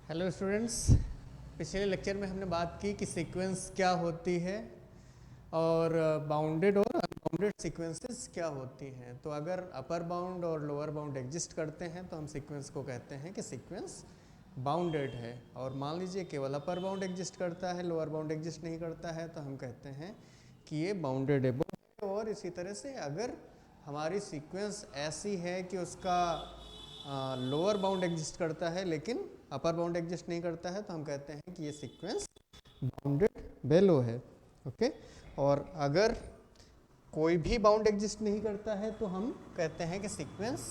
Hello students, पिछले lecture में हमने बात की कि सीक्वेंस क्या होती है और बाउंडेड और अनबाउंडेड सीक्वेंसेस क्या होती हैं। तो अगर अपर बाउंड और लोअर बाउंड एग्जिस्ट करते हैं तो हम सीक्वेंस को कहते हैं कि सीक्वेंस बाउंडेड है। और मान लीजिए केवल अपर बाउंड एग्जिस्ट करता है, लोअर बाउंड एग्जिस्ट नहीं करता है, तो हम कहते हैं कि ये बाउंडेड है। और इसी तरह से अगर हमारी सीक्वेंस ऐसी है कि उसका लोअर बाउंड एग्जिस्ट करता है लेकिन अपर बाउंड एग्जिस्ट नहीं करता है, तो हम कहते हैं कि ये सीक्वेंस बाउंडेड बेलो है। ओके। और अगर कोई भी बाउंड एग्जिस्ट नहीं करता है तो हम कहते हैं कि सीक्वेंस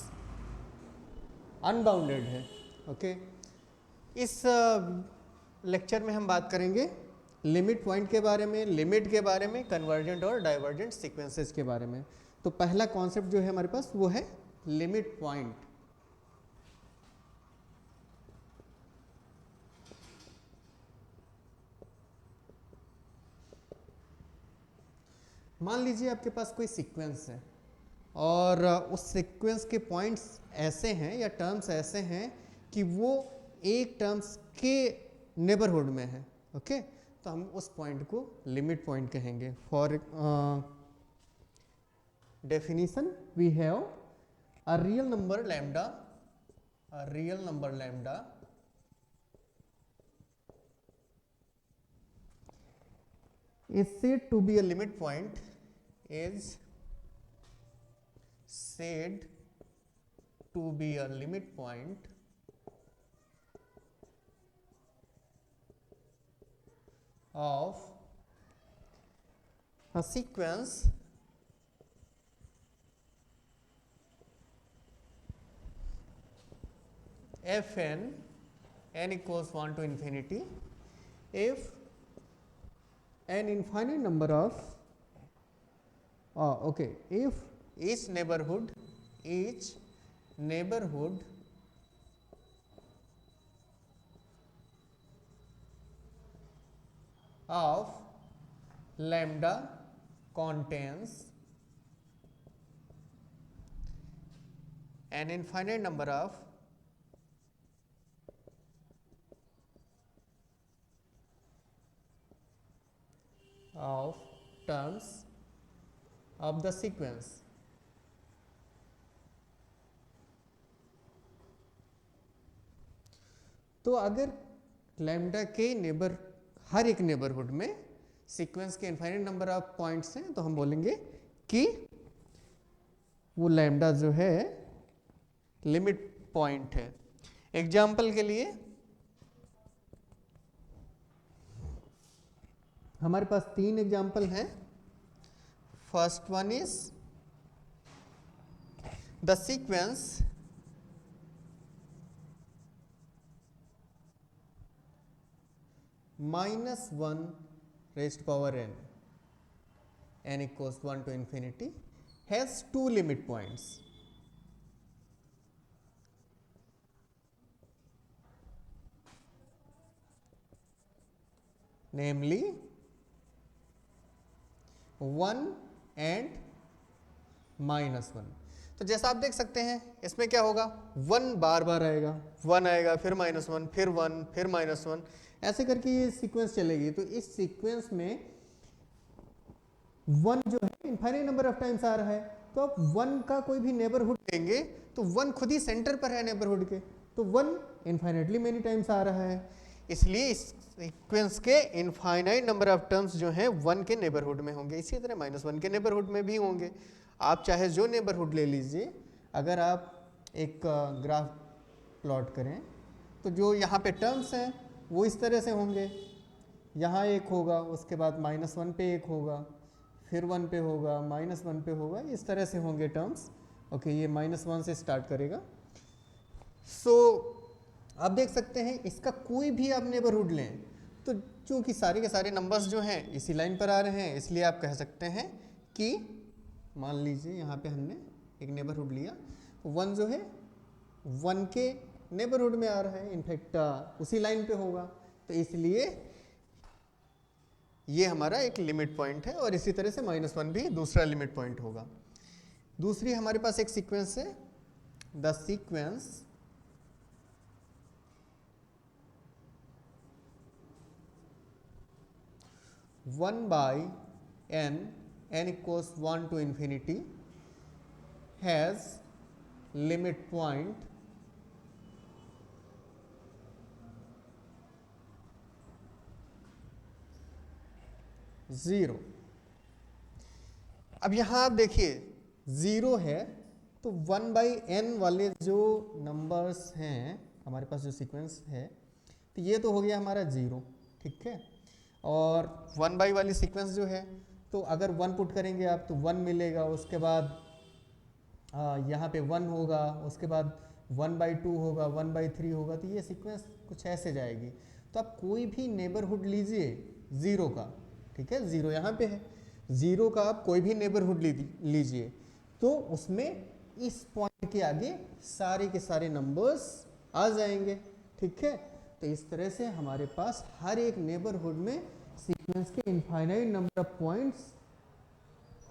अनबाउंडेड है। ओके। इस लेक्चर में हम बात करेंगे लिमिट पॉइंट के बारे में, लिमिट के बारे में, कन्वर्जेंट और डाइवर्जेंट सीक्वेंसेस के बारे में। तो पहला कॉन्सेप्ट जो है हमारे पास वो है लिमिट पॉइंट। मान लीजिए आपके पास कोई सीक्वेंस है और उस सीक्वेंस के पॉइंट्स ऐसे हैं या टर्म्स ऐसे हैं कि वो एक टर्म्स के नेबरहुड में है। ओके। तो हम उस पॉइंट को लिमिट पॉइंट कहेंगे। For definition we have a real number lambda, a real number lambda is said to be a limit point, is said to be a limit point of a sequence fn n equals 1 to infinity if an infinite number of if each neighborhood of lambda contains an infinite number of terms of the sequence. तो अगर lambda के हर एक neighbourhood में sequence के infinite number of points हैं तो हम बोलेंगे कि वो लैम्डा जो है लिमिट पॉइंट है। एग्जाम्पल के लिए हमारे पास 3 एग्जाम्पल हैं। First one is the sequence -1 raised to power n equals 1 to infinity has 2 limit points. Namely 1 and -1। तो जैसा आप देख सकते हैं इसमें क्या होगा, 1 बार बार आएगा, 1 आएगा, फिर -1, फिर 1, फिर -1, ऐसे करके ये सीक्वेंस चलेगी। तो इस सीक्वेंस में 1 जो है इनफाइनाइट नंबर ऑफ टाइम्स आ रहा है। तो आप 1 का कोई भी नेबरहुड लेंगे तो 1 खुद ही सेंटर पर है नेबरहुड के, तो 1 इनफाइनाइटली मेनी टाइम्स आ रहा है। इसलिए इस सीक्वेंस के इनफाइनाइट नंबर ऑफ टर्म्स जो हैं 1 के नेबरहुड में होंगे। इसी तरह -1 के नेबरहुड में भी होंगे। आप चाहे जो नेबरहुड ले लीजिए। अगर आप एक ग्राफ प्लॉट करें तो जो यहाँ पे टर्म्स हैं वो इस तरह से होंगे। यहाँ एक होगा, उसके बाद -1 पे एक होगा, फिर 1 पे होगा, -1 पे होगा, इस तरह से होंगे टर्म्स। ओके। ये -1 से स्टार्ट करेगा। सो आप देख सकते हैं इसका कोई भी आप नेबरहुड लें तो चूँकि सारे के सारे नंबर्स जो हैं इसी लाइन पर आ रहे हैं, इसलिए आप कह सकते हैं कि मान लीजिए यहाँ पे हमने एक नेबरहुड लिया, 1 जो है 1 के नेबरहुड में आ रहा है, इनफैक्ट उसी लाइन पे होगा, तो इसलिए ये हमारा एक लिमिट पॉइंट है। और इसी तरह से -1 भी दूसरा लिमिट पॉइंट होगा। दूसरी हमारे पास एक सीक्वेंस है, the sequence 1 by n equals 1 to infinity has limit point zero. अब यहाँ आप देखिए ज़ीरो है तो 1 बाई एन वाले जो नंबर्स हैं हमारे पास जो सीक्वेंस है तो ये तो हो गया हमारा ज़ीरो, ठीक है। और 1 बाई वाली सीक्वेंस जो है तो अगर 1 पुट करेंगे आप तो 1 मिलेगा, उसके बाद यहाँ पे 1 होगा, उसके बाद 1 बाई 2 होगा, 1 बाई 3 होगा, तो ये सीक्वेंस कुछ ऐसे जाएगी। तो आप कोई भी नेबरहुड लीजिए ज़ीरो का, ठीक है, ज़ीरो यहाँ पे है, ज़ीरो का आप कोई भी नेबरहुड लीजिए तो उसमें इस पॉइंट के आगे सारे के सारे नंबर्स आ जाएंगे, ठीक है। तो इस तरह से हमारे पास हर एक नेबरहुड में सीक्वेंस के इनफाइनाइट नंबर ऑफ पॉइंट्स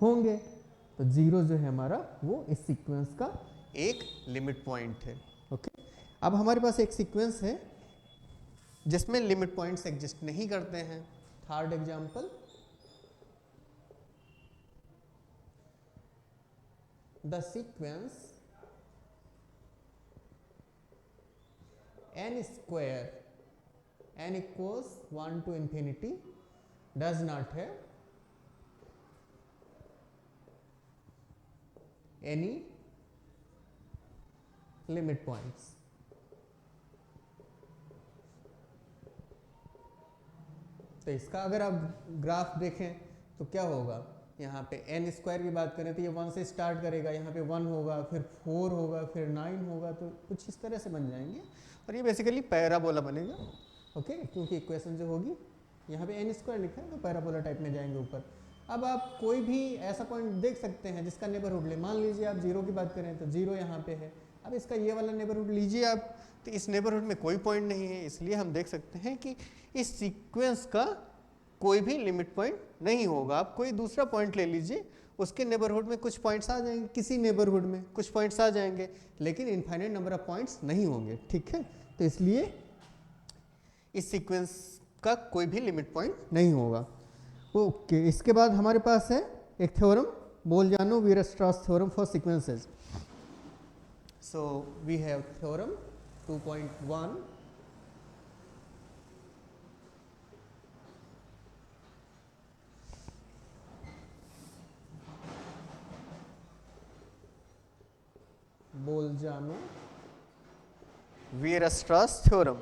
होंगे। तो ज़ीरो जो है हमारा वो इस सीक्वेंस का एक लिमिट पॉइंट है, ओके। अब हमारे पास एक सीक्वेंस है जिसमें लिमिट पॉइंट्स एग्जिस्ट नहीं करते हैं। Third example, the sequence n square n equals 1 to infinity does not have any limit points। तो इसका अगर आप ग्राफ देखें तो क्या होगा, यहाँ पे n स्क्वायर की बात करें तो ये 1 से स्टार्ट करेगा, यहाँ पे 1 होगा, फिर 4 होगा, फिर 9 होगा, तो कुछ इस तरह से बन जाएंगे और ये बेसिकली पैराबोला बनेगा, ओके। क्योंकि इक्वेशन जो होगी यहाँ पे n स्क्वायर लिखा है तो पैराबोला टाइप में जाएंगे ऊपर। अब आप कोई भी ऐसा पॉइंट देख सकते हैं जिसका नेबरहुड ले, मान लीजिए आप जीरो की बात करें तो जीरो यहाँ पे है। अब इसका ये वाला नेबरहुड लीजिए आप, तो इस नेबरहुड में कोई पॉइंट नहीं है, इसलिए हम देख सकते हैं कि इस सीक्वेंस का कोई भी लिमिट पॉइंट नहीं होगा। आप कोई दूसरा पॉइंट ले लीजिए, उसके नेबरहुड में कुछ पॉइंट्स आ जाएंगे, किसी नेबरहुड में कुछ पॉइंट्स आ जाएंगे, लेकिन इनफाइनाइट नंबर ऑफ पॉइंट्स नहीं होंगे, ठीक है। तो इसलिए इस सीक्वेंस का कोई भी लिमिट पॉइंट नहीं होगा, ओके। इसके बाद हमारे पास है एक theorem, Bolzano Weierstrass theorem for sequences. So we have theorem 2.1, Bolzano Weierstrass theorem.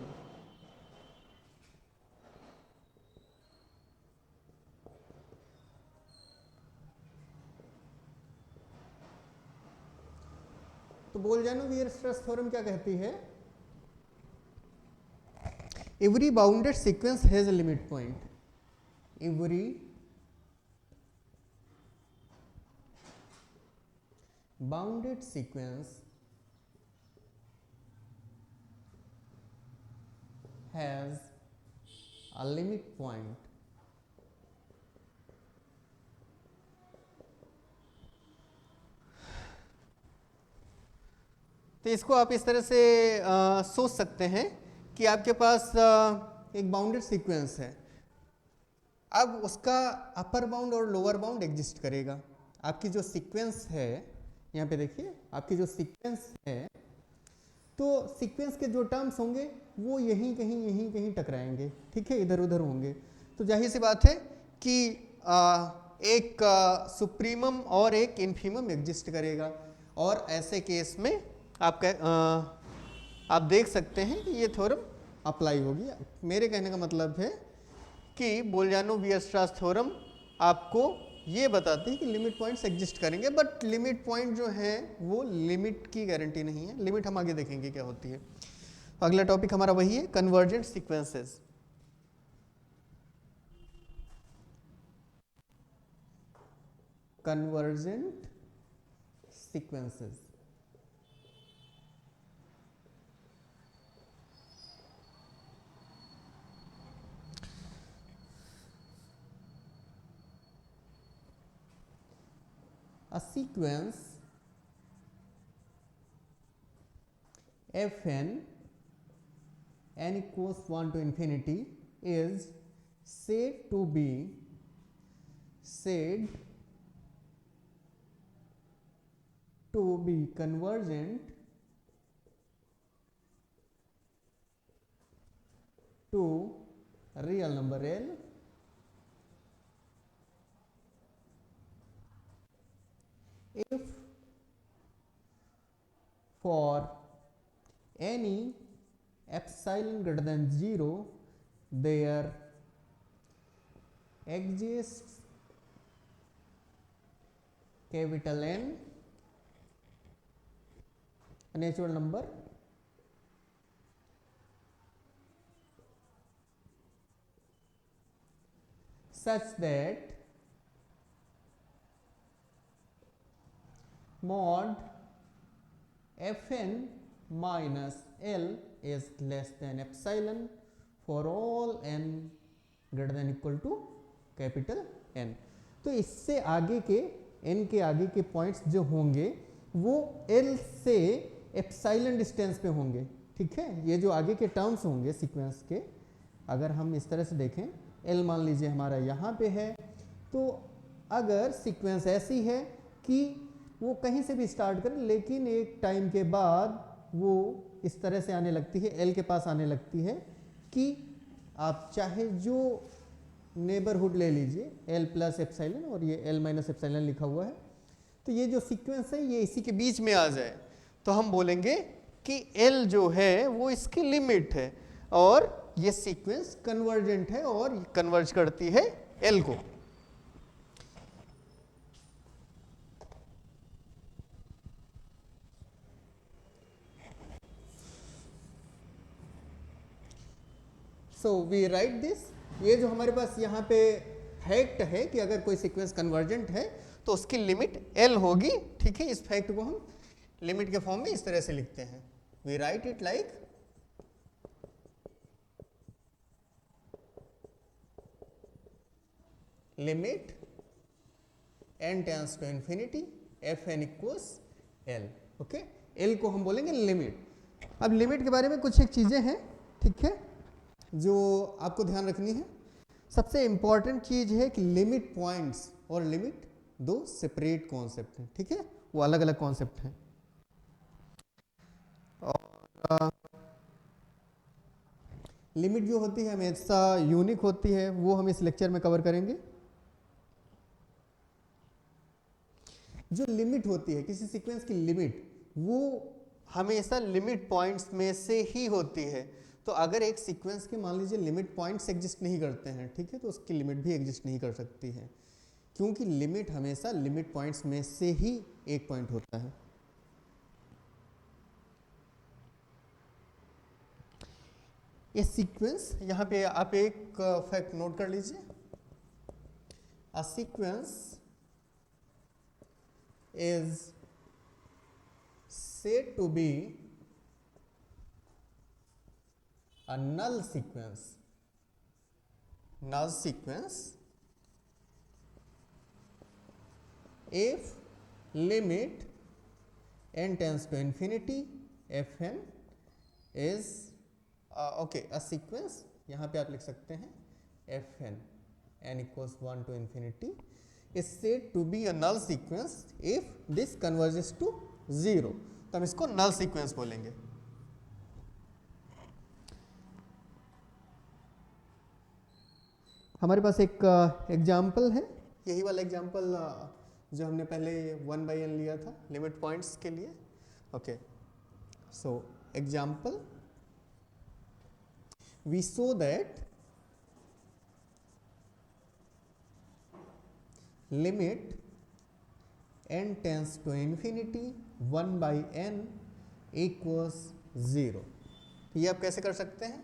तो बोलजानो वीयरस्ट्रास थ्योरम क्या कहती है, every bounded sequence has a limit point, every bounded sequence has a limit point तो इसको आप इस तरह से सोच सकते हैं कि आपके पास एक बाउंडेड सीक्वेंस है, अब उसका अपर बाउंड और लोअर बाउंड एग्जिस्ट करेगा। आपकी जो सीक्वेंस है, यहाँ पे देखिए आपकी जो सीक्वेंस है, तो सीक्वेंस के जो टर्म्स होंगे वो यहीं कहीं टकराएंगे, ठीक है, इधर उधर होंगे। तो जाहिर सी बात है कि एक सुप्रीमम और एक इन्फीमम एग्जिस्ट करेगा, और ऐसे केस में आप देख सकते हैं कि ये थ्योरम अप्लाई होगी। मेरे कहने का मतलब है कि बोलजानो वीयरस्ट्रास थ्योरम आपको ये बताती है कि लिमिट पॉइंट्स एग्जिस्ट करेंगे, बट लिमिट पॉइंट जो है वो लिमिट की गारंटी नहीं है, लिमिट हम आगे देखेंगे क्या होती है। अगला टॉपिक हमारा वही है, convergent sequences. Convergent sequences, a sequence fn n equals 1 to infinity is said to be said to be convergent to real number L if for any epsilon greater than 0 there exists capital N a natural number such that mod Fn minus L is less than epsilon for all n greater than equal to capital N। तो इससे आगे के n के आगे के points जो होंगे वो L से एप्सिलॉन डिस्टेंस पे होंगे, ठीक है। ये जो आगे के टर्म्स होंगे सीक्वेंस के, अगर हम इस तरह से देखें, L मान लीजिए हमारा यहाँ पे है, तो अगर सीक्वेंस ऐसी है कि वो कहीं से भी स्टार्ट करें लेकिन एक टाइम के बाद वो इस तरह से आने लगती है, L के पास आने लगती है कि आप चाहे जो नेबरहुड ले लीजिए L प्लस एप्सिलॉन और ये L माइनस एप्सिलॉन लिखा हुआ है, तो ये जो सीक्वेंस है ये इसी के बीच में आ जाए तो हम बोलेंगे कि L जो है वो इसकी लिमिट है और ये सीक्वेंस कन्वर्जेंट है और कन्वर्ज करती है L को। सो वी राइट दिस, ये जो हमारे पास यहाँ पे फैक्ट है कि अगर कोई सीक्वेंस कन्वर्जेंट है तो उसकी लिमिट L होगी, ठीक है। इस फैक्ट को हम लिमिट के फॉर्म में इस तरह से लिखते हैं, we write it like limit n tends to infinity Fn equals L, okay. L को हम बोलेंगे लिमिट। अब लिमिट के बारे में कुछ एक चीजें हैं, ठीक है, जो आपको ध्यान रखनी है। सबसे इंपॉर्टेंट चीज है कि लिमिट पॉइंट्स और लिमिट दो सेपरेट कॉन्सेप्ट हैं, ठीक है, वो अलग अलग कॉन्सेप्ट हैं। और लिमिट जो होती है हमेशा यूनिक होती है, वो हम इस लेक्चर में कवर करेंगे। जो लिमिट होती है किसी सीक्वेंस की लिमिट, वो हमेशा लिमिट पॉइंट्स में से ही होती है। तो अगर एक सीक्वेंस के मान लीजिए लिमिट पॉइंट्स एग्जिस्ट नहीं करते हैं, ठीक है, तो उसकी लिमिट भी एग्जिस्ट नहीं कर सकती है, क्योंकि लिमिट हमेशा लिमिट पॉइंट्स में से ही एक पॉइंट होता है। ये सीक्वेंस, यहाँ पे आप एक फैक्ट नोट कर लीजिए, a sequence is said to be a null sequence if limit n tends to infinity Fn is okay, a sequence, यहाँ पे आप लिख सकते हैं Fn n equals 1 to infinity is said to be a null sequence if this converges to 0, तो हम इसको नल sequence बोलेंगे। हमारे पास एक एग्जाम्पल है, यही वाला एग्जाम्पल जो हमने पहले 1/n लिया था लिमिट पॉइंट्स के लिए, okay. So example, we show that limit n tends to infinity 1/n equals 0। ये आप कैसे कर सकते हैं?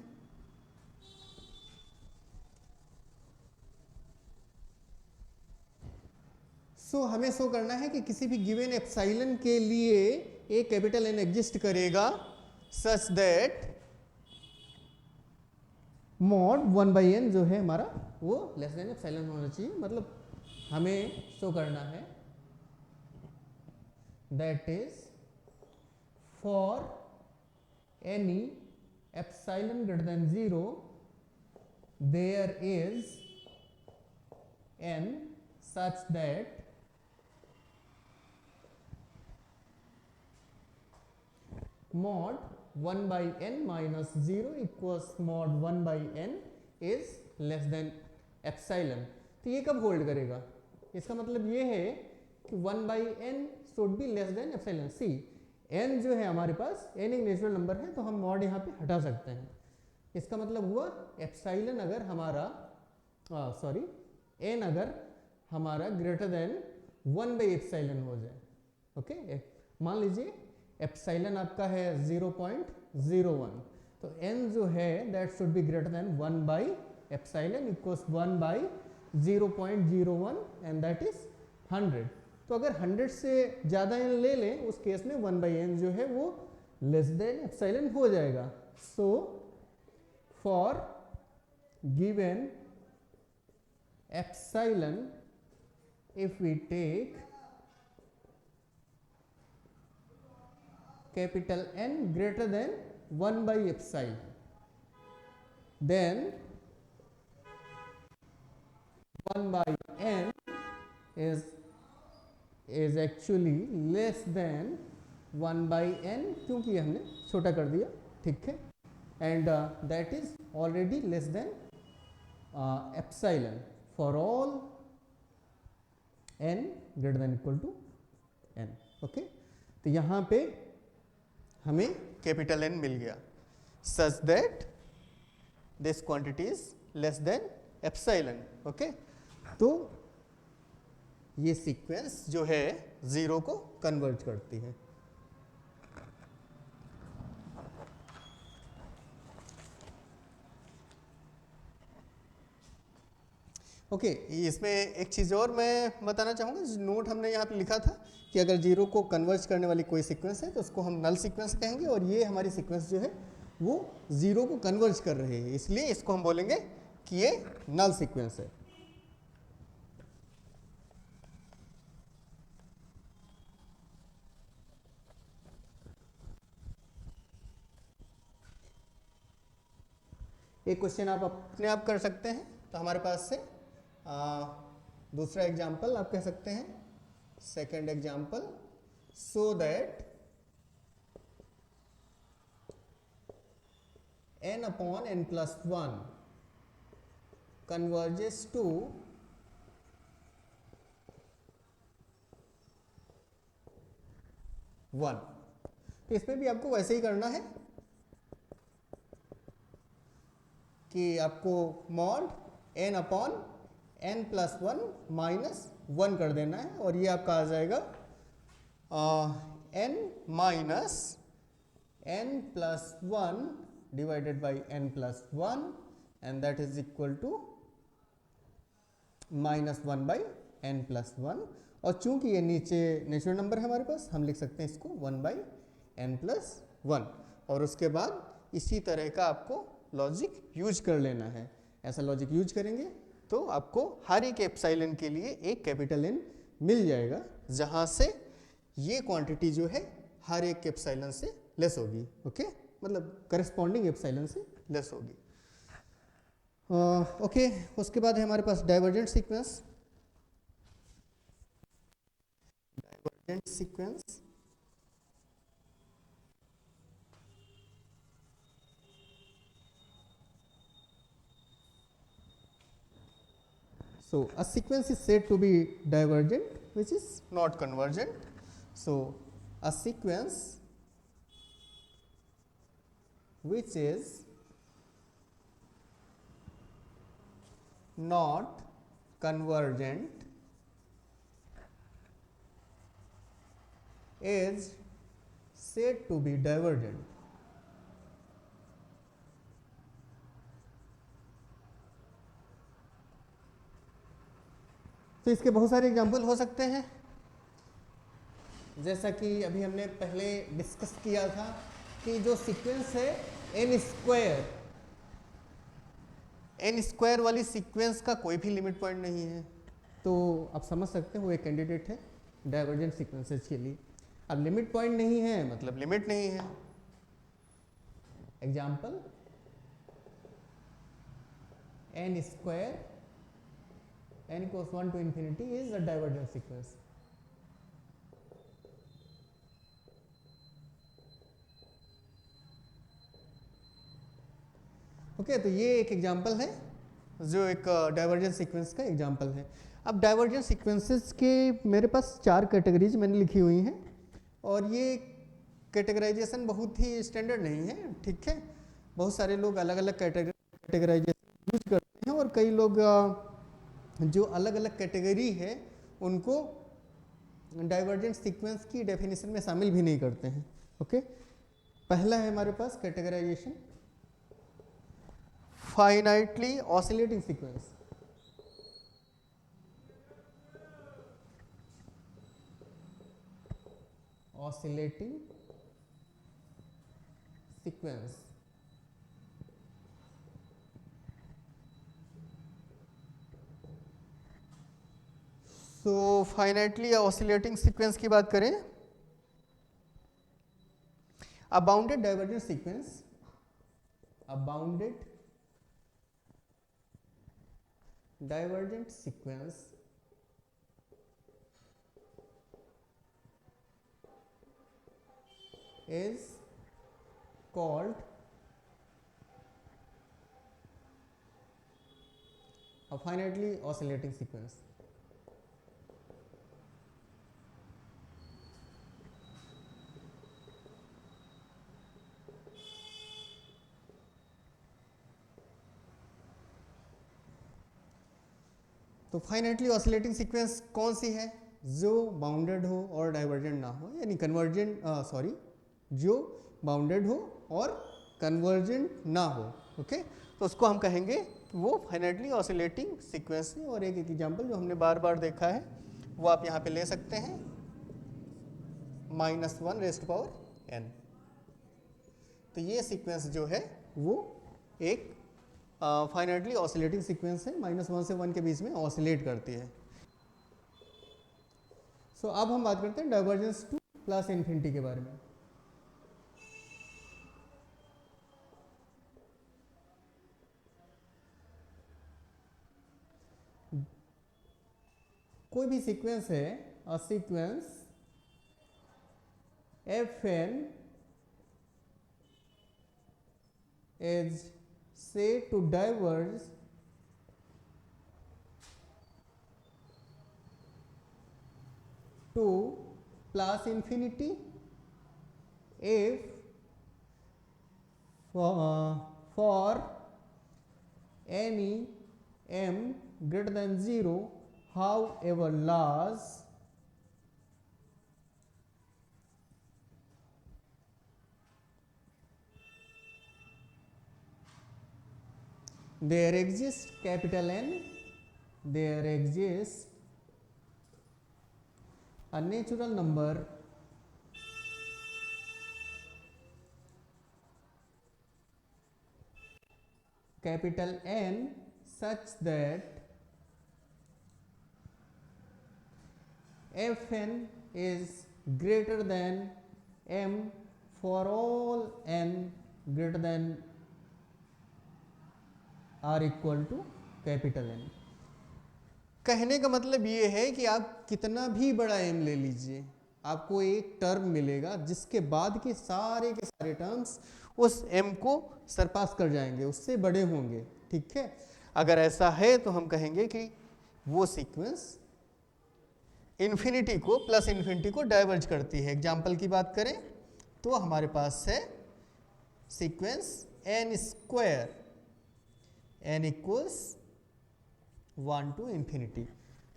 हमें शो करना है कि किसी भी गिवन एप्सिलॉन के लिए एक कैपिटल N एग्जिस्ट करेगा सच दैट मॉड 1/n जो है हमारा वो लेस देन एप्सिलॉन होना चाहिए। मतलब हमें शो करना है that is for any epsilon greater than 0 there is n such that mod 1 by n minus 0 equals mod 1 by n is less than epsilon। तो ये कब होल्ड करेगा? इसका मतलब ये है कि 1 by n should be less than epsilon. See n जो है हमारे पास, n एक नेचुरल नंबर है तो हम मॉड यहाँ पे हटा सकते हैं। इसका मतलब हुआ एप्सिलॉन अगर हमारा सॉरी n अगर हमारा ग्रेटर देन 1 by एप्सिलॉन हो जाए। ओके, मान लीजिए एप्सिलॉन आपका है 0.01, तो n जो है that should be greater than 1 by epsilon equals 1 by 0.01 and that is 100। तो अगर 100 से ज़्यादा n ले लें उस केस में 1 by n जो है वो लेस देन एप्सिलॉन हो जाएगा। So for given epsilon if we take capital N greater than 1 by epsilon, then 1 by n is actually less than 1 by n, क्योंकि हमने छोटा कर दिया, ठीक है, and that is already less than epsilon for all n greater than equal to n। Okay, तो यहाँ पे हमें कैपिटल N मिल गया such that this quantity is less than epsilon. Okay, तो ये सीक्वेंस जो है जीरो को कन्वर्ज करती है। ओके, इसमें एक चीज़ और मैं बताना चाहूँगा, नोट हमने यहाँ पे लिखा था कि अगर जीरो को कन्वर्ज करने वाली कोई सीक्वेंस है तो उसको हम नल सीक्वेंस कहेंगे, और ये हमारी सीक्वेंस जो है वो जीरो को कन्वर्ज कर रही है, इसलिए इसको हम बोलेंगे कि ये नल सीक्वेंस है। एक क्वेश्चन आप अपने आप कर सकते हैं, तो हमारे पास से दूसरा एग्जाम्पल आप कह सकते हैं, second example, so that n upon n plus 1 converges to one. तो इसमें भी आपको वैसे ही करना है कि आपको mod n upon n plus 1 minus 1 कर देना है, और ये आपका आ जाएगा n minus n plus 1 divided by n plus 1 and that is equal to minus 1 by n plus 1। और चूंकि ये नीचे नेचुरल नंबर है हमारे पास, हम लिख सकते हैं इसको 1 बाई n प्लस 1, और उसके बाद इसी तरह का आपको लॉजिक यूज कर लेना है। ऐसा लॉजिक यूज करेंगे तो आपको हर एक एप्सिलॉन के लिए एक कैपिटल N मिल जाएगा, जहां से ये क्वांटिटी जो है हर एक एप्सिलॉन से लेस होगी। ओके, मतलब करस्पॉन्डिंग एप्सिलॉन से लेस होगी। ओके, उसके बाद है हमारे पास divergent sequence. Divergent sequence so a sequence is said to be divergent which is not convergent. So a sequence which is not convergent is said to be divergent. तो इसके बहुत सारे एग्जाम्पल हो सकते हैं, जैसा कि अभी हमने पहले डिस्कस किया था कि जो सीक्वेंस है n स्क्वायर वाली सीक्वेंस का कोई भी लिमिट पॉइंट नहीं है, तो आप समझ सकते हैं वो एक कैंडिडेट है डाइवर्जेंट सीक्वेंसेस के लिए। अब लिमिट पॉइंट नहीं है मतलब लिमिट नहीं है। Example n square n equals 1 to infinity is a divergent sequence. Okay तो ये एक एग्जांपल है जो एक डाइवर्जेंट सीक्वेंस का एग्जांपल है। अब डाइवर्जेंट सीक्वेंसेस के मेरे पास 4 कैटेगरीज मैंने लिखी हुई हैं और ये कैटेगराइजेशन बहुत ही स्टैंडर्ड नहीं है, ठीक है। बहुत सारे लोग अलग अलग कैटेगराइजेशन यूज करते हैं और कई लोग जो अलग अलग कैटेगरी है उनको डाइवर्जेंट सीक्वेंस की डेफिनेशन में शामिल भी नहीं करते हैं। ओके, पहला है हमारे पास categorisation finitely oscillating sequence. Oscillating sequence तो फाइनाइटली ऑसिलेटिंग सीक्वेंस की बात करें, a bounded divergent sequence, a bounded divergent sequence is called a finitely oscillating sequence. तो फाइनाइटली ऑसिलेटिंग सीक्वेंस कौन सी है? जो बाउंडेड हो और डाइवर्जेंट ना हो, यानी कन्वर्जेंट जो बाउंडेड हो और कन्वर्जेंट ना हो। ओके, तो उसको हम कहेंगे वो फाइनाइटली ऑसिलेटिंग सीक्वेंस है। और एक एग्जांपल जो हमने बार बार देखा है वो आप यहाँ पे ले सकते हैं, -1⁻n। तो ये सीक्वेंस जो है वो एक फाइनाइटली ऑसिलेटिंग सीक्वेंस है, -1 से 1 के बीच में ऑसिलेट करती है। सो अब हम बात करते हैं डाइवर्जेंस टू प्लस इन्फिनिटी के बारे में। कोई भी सीक्वेंस है, a sequence fn is said to diverge to plus infinity if for any m greater than 0 however large there exists capital N, there exists a natural number capital N such that fn is greater than m for all n greater than or equal to capital N. कहने का मतलब ये है कि आप कितना भी बड़ा एम ले लीजिए, आपको एक टर्म मिलेगा जिसके बाद के सारे टर्म्स उस एम को सरपास कर जाएंगे, उससे बड़े होंगे। ठीक है, अगर ऐसा है तो हम कहेंगे कि वो सीक्वेंस इन्फिनिटी को प्लस इन्फिनिटी को डाइवर्ज करती है। एग्जाम्पल की बात करें तो हमारे पास है sequence N square, n equals 1 to infinity,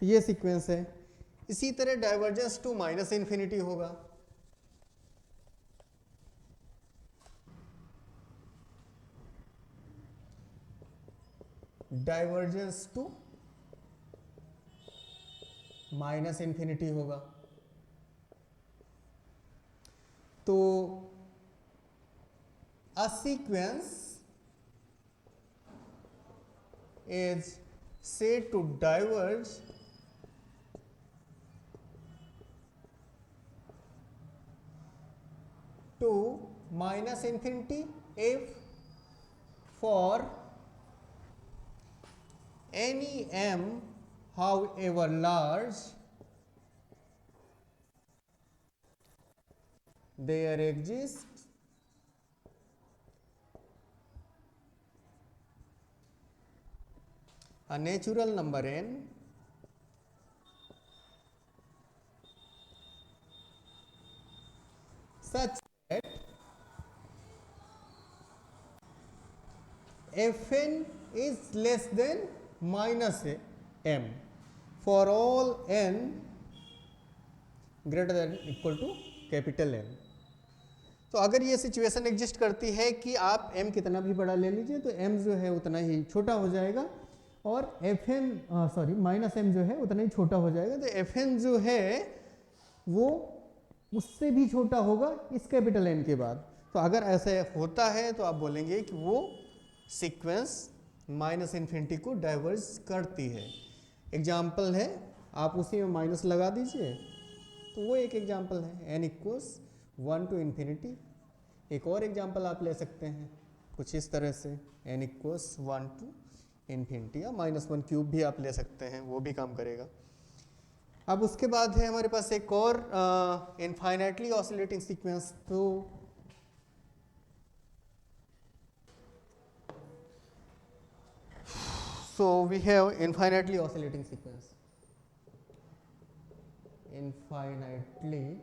तो ये सीक्वेंस है। इसी तरह डाइवर्जेंस टू माइनस इन्फिनिटी होगा, डाइवर्जेंस टू माइनस इन्फिनिटी होगा। तो a sequence is said to diverge to minus infinity if for any m however large there exists a natural number n such that fn is less than minus m for all n greater than equal to capital M। तो अगर ये situation exist करती है कि आप m कितना भी बड़ा ले लीजिए तो m जो है उतना ही छोटा हो जाएगा और fn माइनस m जो है उतना ही छोटा हो जाएगा, तो fn जो है वो उससे भी छोटा होगा इस कैपिटल N के बाद। तो अगर ऐसे होता है तो आप बोलेंगे कि वो सीक्वेंस माइनस इन्फिनिटी को डाइवर्ज करती है। एग्जाम्पल है, आप उसी में माइनस लगा दीजिए तो वो एक एग्जाम्पल है, n इक्वल्स 1 टू इन्फिनिटी। एक और एग्जाम्पल आप ले सकते हैं कुछ इस तरह से, n इक्वल्स 1 टू इन्फिनिटी, या -1 क्यूब भी आप ले सकते हैं, वो भी काम करेगा। अब उसके बाद है हमारे पास एक और infinitely oscillating sequence. So we have infinitely oscillating sequence. Infinitely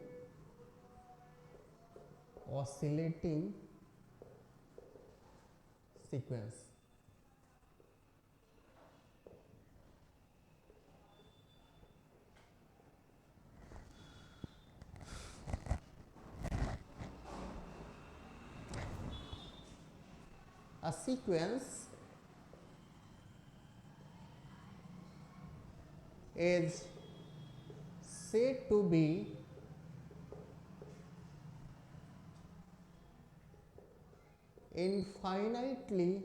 oscillating sequence. A sequence is said to be infinitely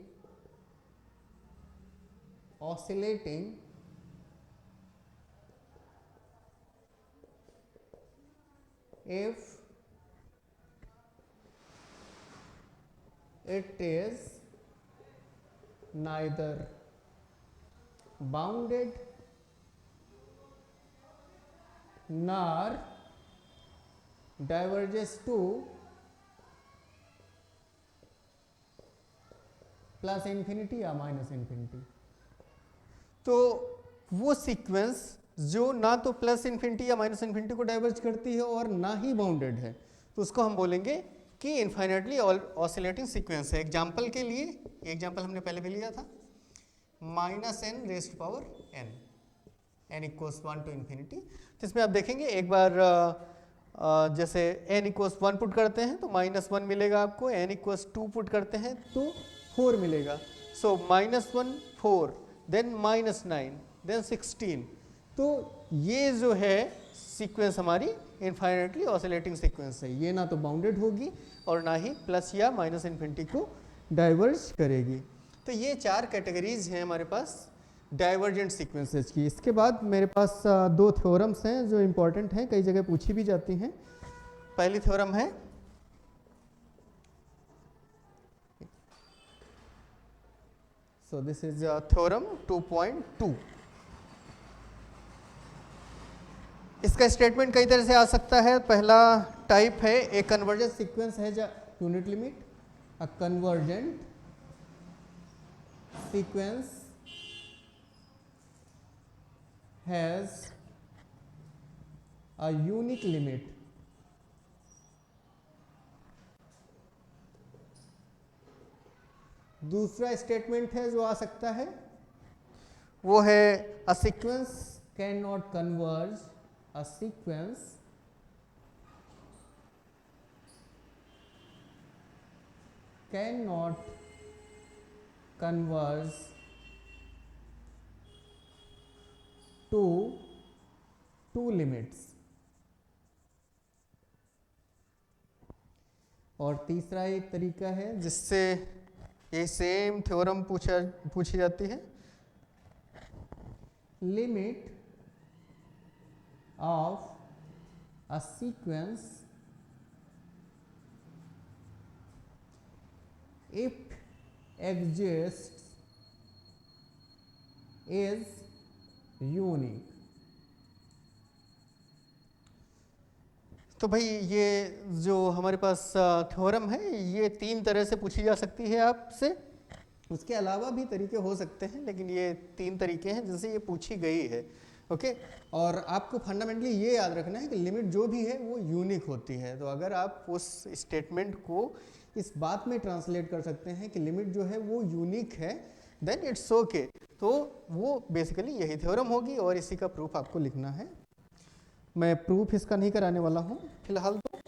oscillating if it is neither bounded nor diverges to plus infinity या माइनस इन्फिनिटी। तो वो sequence जो ना तो plus infinity या minus infinity को diverge करती है और ना ही बाउंडेड है, तो उसको हम बोलेंगे कि इनफाइनाइटली ऑसिलेटिंग सीक्वेंस है। एग्जाम्पल के लिए, एग्जाम्पल हमने पहले भी लिया था, -n raised power n equals 1 to infinity. तो इसमें आप देखेंगे एक बार जैसे n इक्वल्स 1 पुट करते हैं तो -1 मिलेगा आपको, n इक्वल्स 2 पुट करते हैं तो 4 मिलेगा। सो -1 4 देन -9 देन 16। तो ये जो है सीक्वेंस हमारी इनफाइनाइटली ऑसिलेटिंग सीक्वेंस है। ये ना तो बाउंडेड होगी और ना ही प्लस या माइनस इन्फिनिटी को डाइवर्ज करेगी। तो ये 4 कैटेगरीज हैं हमारे पास डाइवर्जेंट सीक्वेंसेस की। इसके बाद मेरे पास 2 थ्योरम्स हैं जो इम्पोर्टेंट हैं, कई जगह पूछी भी जाती हैं। पहली थ्योरम है सो दिस इज थ्योरम 2.2। इसका स्टेटमेंट कई तरह से आ सकता है। पहला टाइप है ए कन्वर्जेंट सीक्वेंस है जो unit limit, a convergent sequence has a unique limit। दूसरा स्टेटमेंट है जो आ सकता है वो है a sequence can not converge, a sequence can not converge to 2 limits। और तीसरा एक तरीका है जिससे ये सेम थ्योरम पूछी जाती है, limit of a sequence if exists is unique. तो भाई ये जो हमारे पास थ्योरम है ये 3 तरह से पूछी जा सकती है आपसे, उसके अलावा भी तरीके हो सकते हैं, लेकिन ये 3 तरीके हैं जिनसे ये पूछी गई है। ओके, और आपको फंडामेंटली ये याद रखना है कि लिमिट जो भी है वो यूनिक होती है। तो अगर आप उस स्टेटमेंट को इस बात में ट्रांसलेट कर सकते हैं कि लिमिट जो है वो यूनिक है, देन इट्स ओके। तो वो बेसिकली यही थ्योरम होगी और इसी का प्रूफ आपको लिखना है। मैं प्रूफ इसका नहीं कराने वाला हूँ फिलहाल तो।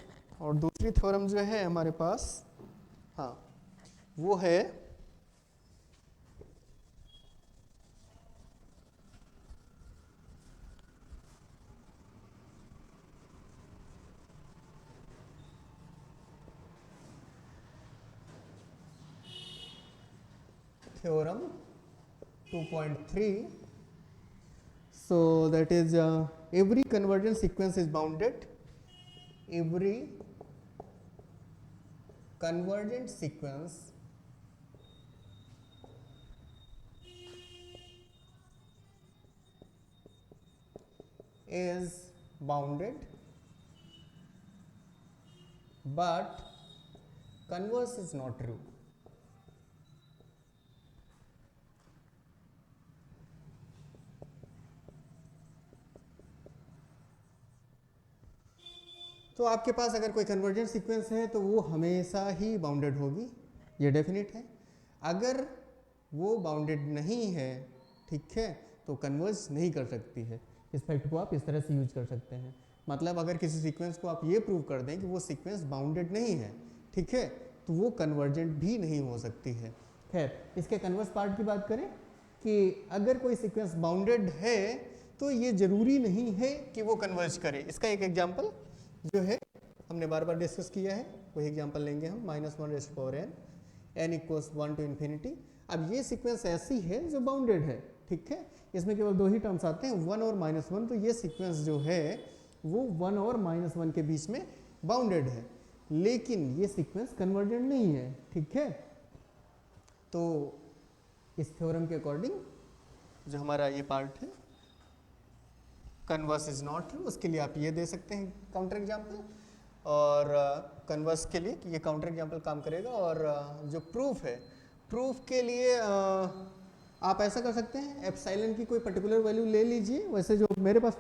और दूसरी थ्योरम जो है हमारे पास, हाँ, वो है theorem 2.3. So that is every convergent sequence is bounded. Every convergent sequence is bounded, but converse is not true. तो आपके पास अगर कोई कन्वर्जेंट सीक्वेंस है तो वो हमेशा ही बाउंडेड होगी, ये डेफिनेट है। अगर वो बाउंडेड नहीं है, ठीक है, तो कन्वर्ज नहीं कर सकती है। इस फैक्ट को आप इस तरह से यूज कर सकते हैं। मतलब अगर किसी सीक्वेंस को आप ये प्रूव कर दें कि वो सीक्वेंस बाउंडेड नहीं है, ठीक है, तो वो कन्वर्जेंट भी नहीं हो सकती है। खैर, इसके कन्वर्स पार्ट की बात करें कि अगर कोई सीक्वेंस बाउंडेड है तो ये जरूरी नहीं है कि वो कन्वर्ज करे। इसका एक एग्जांपल जो है हमने बार बार डिस्कस किया है, वही एग्जांपल लेंगे हम, -1n n equals 1 to infinity. अब ये सीक्वेंस ऐसी है जो बाउंडेड है, ठीक है, इसमें केवल 2 ही टर्म्स आते हैं, 1 और -1। तो ये सीक्वेंस जो है वो 1 और -1 के बीच में बाउंडेड है, लेकिन ये सीक्वेंस कन्वर्जेंट नहीं है, ठीक है। तो इस थ्योरम के अकॉर्डिंग जो हमारा ये पार्ट है कन्वर्स इज नॉट ट्रू, उसके लिए आप ये दे सकते हैं काउंटर एग्जाम्पल, और कन्वर्स के लिए ये काउंटर एग्जाम्पल काम करेगा। और जो प्रूफ है, प्रूफ के लिए आप ऐसा कर सकते हैं, एप्सिलॉन की कोई पर्टिकुलर वैल्यू ले लीजिए। वैसे जो मेरे पास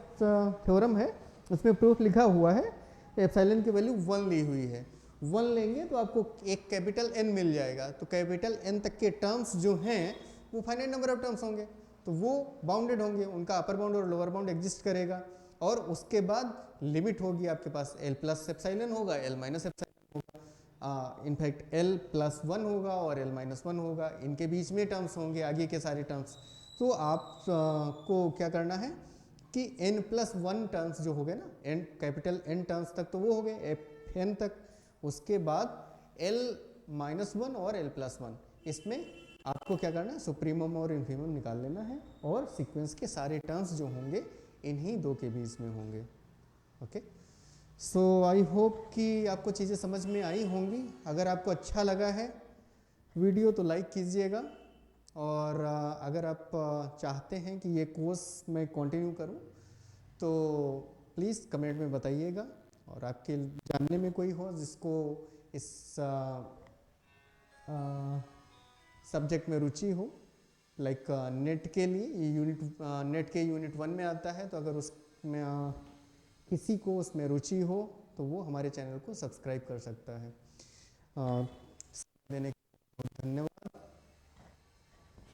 थ्योरम है उसमें प्रूफ लिखा हुआ है, एप्सिलॉन की वैल्यू 1 ली हुई है। 1 लेंगे तो आपको एक कैपिटल N मिल जाएगा। तो कैपिटल N तक के टर्म्स जो हैं वो फाइनाइट नंबर ऑफ टर्म्स होंगे, तो वो बाउंडेड होंगे, उनका अपर बाउंड और लोअर बाउंड एग्जिस्ट करेगा। और उसके बाद लिमिट होगी आपके पास, L प्लस एप्सिलॉन होगा, L माइनस एप्सिलॉन होगा, इनफैक्ट L प्लस 1 होगा और L माइनस 1 होगा, इनके बीच में टर्म्स होंगे आगे के सारे टर्म्स। तो आप को क्या करना है कि n प्लस 1 टर्म्स जो हो गए ना, n कैपिटल N टर्म्स तक तो वो हो गए Fn तक, उसके बाद L माइनस 1 और L प्लस 1, इसमें आपको क्या करना है, सुप्रीमम और इन्फीमम निकाल लेना है, और सीक्वेंस के सारे टर्म्स जो होंगे इन्हीं दो के बीच में होंगे। ओके, सो आई होप कि आपको चीज़ें समझ में आई होंगी। अगर आपको अच्छा लगा है वीडियो तो लाइक कीजिएगा, और अगर आप चाहते हैं कि ये कोर्स मैं कंटिन्यू करूं तो प्लीज़ कमेंट में बताइएगा। और आपके जानने में कोई हो जिसको इस सब्जेक्ट में रुचि हो, लाइक नेट के लिए, ये यूनिट नेट के यूनिट 1 में आता है, तो अगर उसमें किसी को उसमें रुचि हो तो वो हमारे चैनल को सब्सक्राइब कर सकता है। देने के लिए धन्यवाद।